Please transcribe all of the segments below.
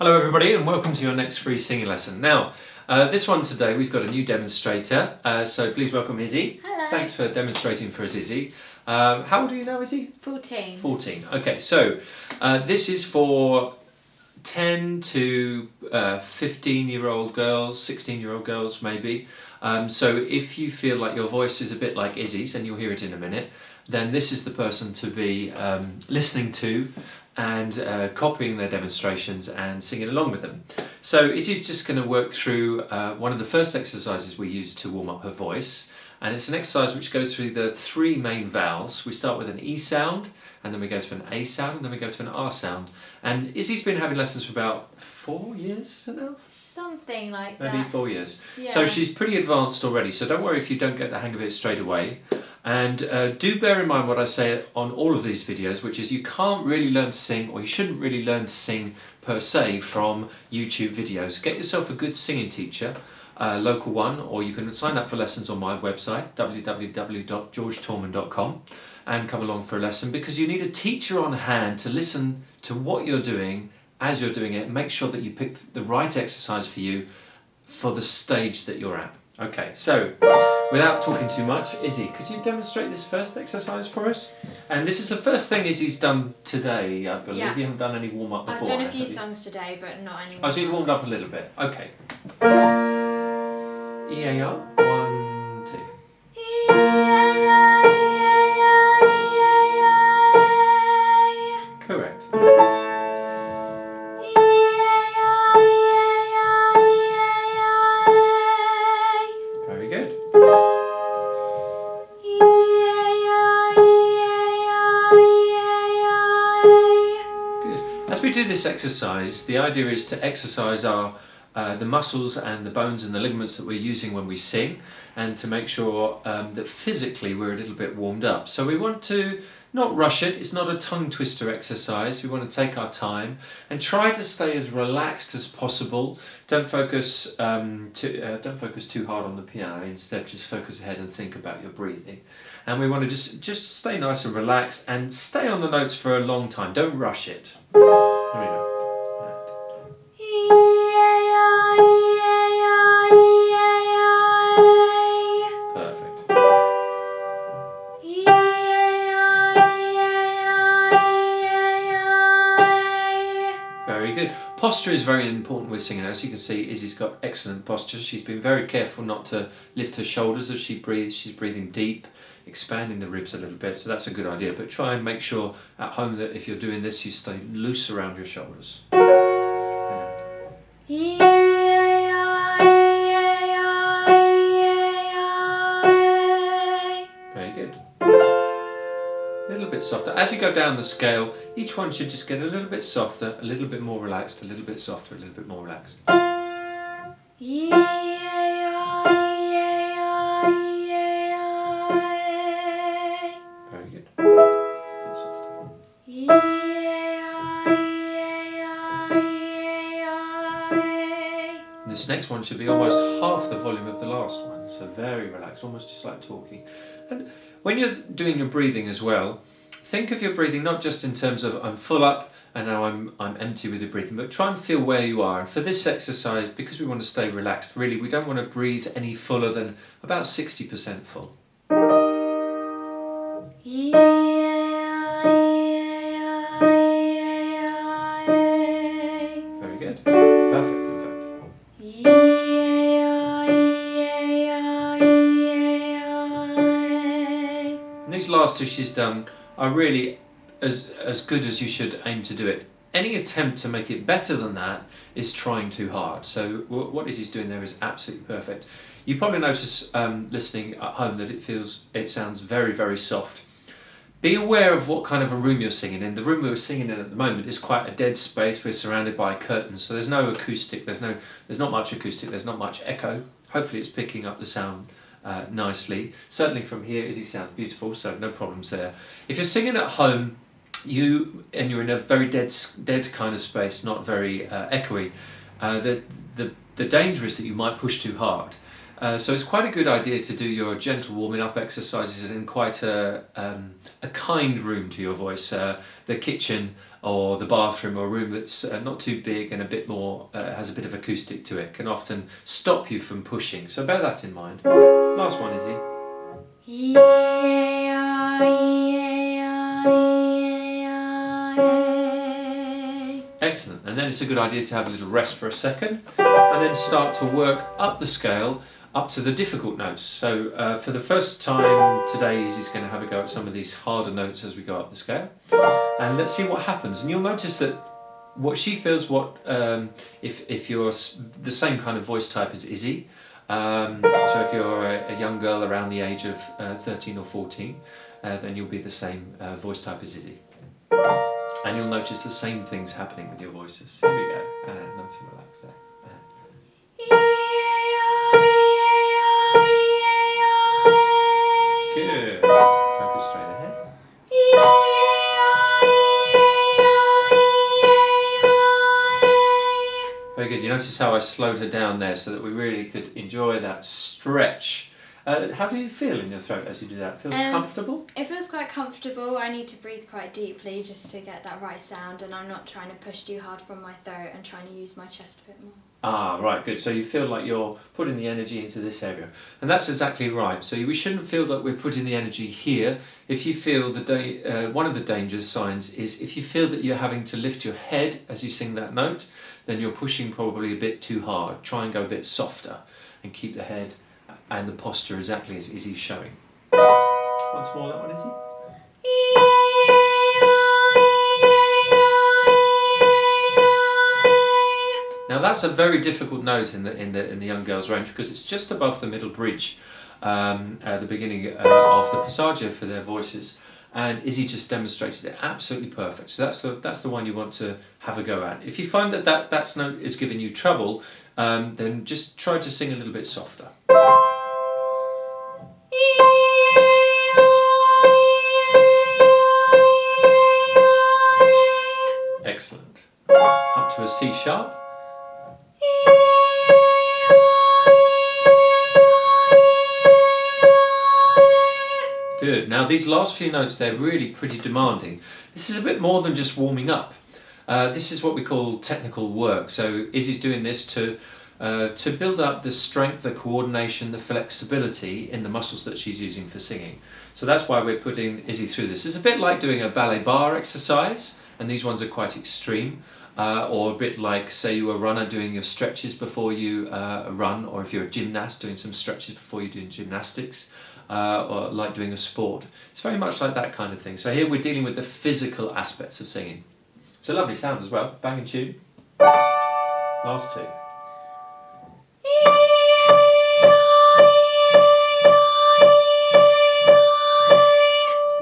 Hello everybody and welcome to your next free singing lesson. Now, this one today we've got a new demonstrator, so please welcome Izzy. Hello. Thanks for demonstrating for us, Izzy. How old are you now, Izzy? 14. 14. Okay, so this is for 10 to 15-year-old girls, 16-year-old girls maybe. So if you feel like your voice is a bit like Izzy's, and you'll hear it in a minute, then this is the person to be listening to and copying their demonstrations and singing along with them. So Izzy's just going to work through one of the first exercises we use to warm up her voice, and it's an exercise which goes through the three main vowels. We start with an E sound, and then we go to an A sound, and then we go to an R sound. And Izzy's been having lessons for about 4 years, is it now? Something like Maybe that. 4 years. Yeah. So she's pretty advanced already, so don't worry if you don't get the hang of it straight away. And do bear in mind what I say on all of these videos, which is you can't really learn to sing, or you shouldn't really learn to sing per se from YouTube videos. Get yourself a good singing teacher, local one, or you can sign up for lessons on my website, www.georgtormann.com, and come along for a lesson, because you need a teacher on hand to listen to what you're doing as you're doing it and make sure that you pick the right exercise for you for the stage that you're at. Okay, so without talking too much, Izzy, could you demonstrate this first exercise for us? And this is the first thing Izzy's done today, I believe. Yeah. You haven't done any warm-up before. I've done a few songs today, but not any Oh, so you've warmed up a little bit. Okay. E-A-R, 1, 2. Correct. Very good. Good. As we do this exercise, the idea is to exercise our the muscles and the bones and the ligaments that we're using when we sing, and to make sure that physically we're a little bit warmed up. So we want to not rush it. It's not a tongue twister exercise. We want to take our time and try to stay as relaxed as possible. Don't focus too hard on the piano. Instead, just focus ahead and think about your breathing. And we want to just stay nice and relaxed and stay on the notes for a long time. Don't rush it. Here we go. Very good. Posture is very important with singing. As you can see, Izzy's got excellent posture. She's been very careful not to lift her shoulders as she breathes. She's breathing deep, expanding the ribs a little bit, so that's a good idea. But try and make sure at home that if you're doing this, you stay loose around your shoulders. Very good. A little bit softer. As you go down the scale, each one should just get a little bit softer, a little bit more relaxed, a little bit softer, a little bit more relaxed. Very good. A bit softer. This next one should be almost half the volume of the last one, so very relaxed, almost just like talking. And when you're doing your breathing as well, think of your breathing not just in terms of I'm full up and now I'm empty with your breathing, but try and feel where you are. And for this exercise, because we want to stay relaxed, really we don't want to breathe any fuller than about 60% full. Very good. Perfect, in fact. And these last two she's done are really as good as you should aim to do it. Any attempt to make it better than that is trying too hard. So what Izzy's doing there is absolutely perfect. You probably notice listening at home that it sounds very, very soft. Be aware of what kind of a room you're singing in. The room we're singing in at the moment is quite a dead space. We're surrounded by curtains, so there's no acoustic. There's not much acoustic. There's not much echo. Hopefully, it's picking up the sound nicely. Certainly from here, Izzy sounds beautiful, so no problems there. If you're singing at home, you're in a very dead kind of space, not very echoey. The danger is that you might push too hard. So it's quite a good idea to do your gentle warming up exercises in quite a kind room to your voice. The kitchen, or the bathroom, or a room that's not too big and a bit more, has a bit of acoustic to it, can often stop you from pushing. So bear that in mind. Last one, Izzy. Excellent. And then it's a good idea to have a little rest for a second and then start to work up the scale up to the difficult notes. So for the first time today, Izzy's going to have a go at some of these harder notes as we go up the scale. And let's see what happens. And you'll notice that what she feels, if you're the same kind of voice type as Izzy, so if you're a young girl around the age of 13 or 14, then you'll be the same voice type as Izzy. And you'll notice the same things happening with your voices. Here we go. And nice and relaxed there. Good. Focus straight ahead. Very good. You notice how I slowed her down there so that we really could enjoy that stretch. How do you feel in your throat as you do that? Feels comfortable? It feels quite comfortable. I need to breathe quite deeply just to get that right sound, and I'm not trying to push too hard from my throat and trying to use my chest a bit more. Ah, right, good. So you feel like you're putting the energy into this area. And that's exactly right. So we shouldn't feel that we're putting the energy here. If you feel one of the danger signs is if you feel that you're having to lift your head as you sing that note, then you're pushing probably a bit too hard. Try and go a bit softer and keep the head and the posture exactly as Izzy's showing. Once more, that one, Izzy. Now that's a very difficult note in the young girl's range because it's just above the middle bridge, the beginning of the passaggio for their voices, and Izzy just demonstrated it absolutely perfect. So that's the one you want to have a go at. If you find that note is giving you trouble, then just try to sing a little bit softer. Excellent. Up to a C sharp. Good. Now these last few notes, they're really pretty demanding. This is a bit more than just warming up. This is what we call technical work. So Izzy's doing this to build up the strength, the coordination, the flexibility in the muscles that she's using for singing. So that's why we're putting Izzy through this. It's a bit like doing a ballet bar exercise, and these ones are quite extreme. Or a bit like, say, you're a runner doing your stretches before you run, or if you're a gymnast doing some stretches before you're doing gymnastics, or like doing a sport. It's very much like that kind of thing. So here we're dealing with the physical aspects of singing. It's a lovely sound as well, bang and tune. Last two.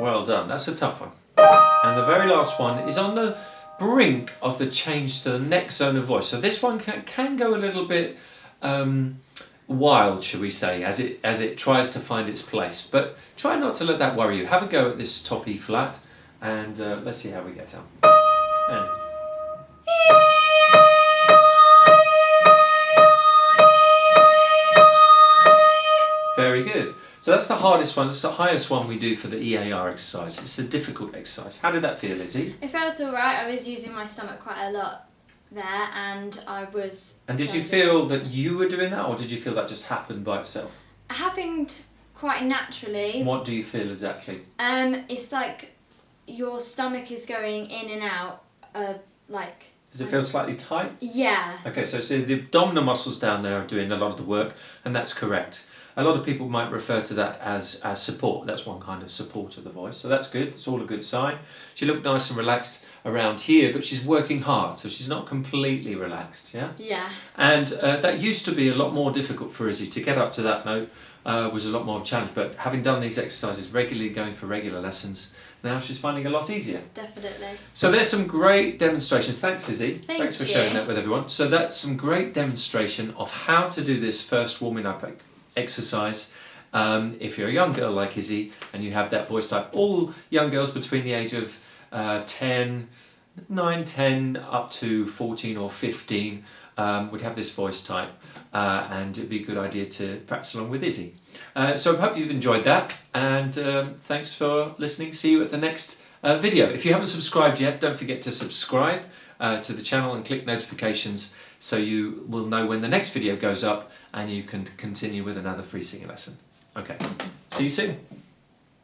Well done, that's a tough one. And the very last one is on the brink of the change to the next zone of voice. So this one can go a little bit wild, shall we say, as it tries to find its place. But try not to let that worry you. Have a go at this top E flat, and let's see how we get on. And very good. So that's the hardest one. It's the highest one we do for the EAR exercise. It's a difficult exercise. How did that feel, Izzy? It felt alright. I was using my stomach quite a lot there, and I was... And did you feel that you were doing that, or did you feel that just happened by itself? It happened quite naturally. What do you feel exactly? It's like your stomach is going in and out, like... Does it feel slightly tight? Yeah. Okay, so the abdominal muscles down there are doing a lot of the work, and that's correct. A lot of people might refer to that as support. That's one kind of support of the voice. So that's good. It's all a good sign. She looked nice and relaxed around here, but she's working hard, so she's not completely relaxed, yeah? Yeah. And that used to be a lot more difficult for Izzy. To get up to that note was a lot more of a challenge, but having done these exercises regularly, going for regular lessons, now she's finding it a lot easier. Definitely. So there's some great demonstrations. Thanks, Izzy. Thanks for sharing that with everyone. So that's some great demonstration of how to do this first warming up exercise. If you're a young girl like Izzy and you have that voice type, all young girls between the age of 10 up to 14 or 15 would have this voice type, and it'd be a good idea to practice along with Izzy. So I hope you've enjoyed that, and thanks for listening. See you at the next video. If you haven't subscribed yet, don't forget to subscribe to the channel and click notifications so you will know when the next video goes up and you can continue with another free singing lesson. Okay, see you soon.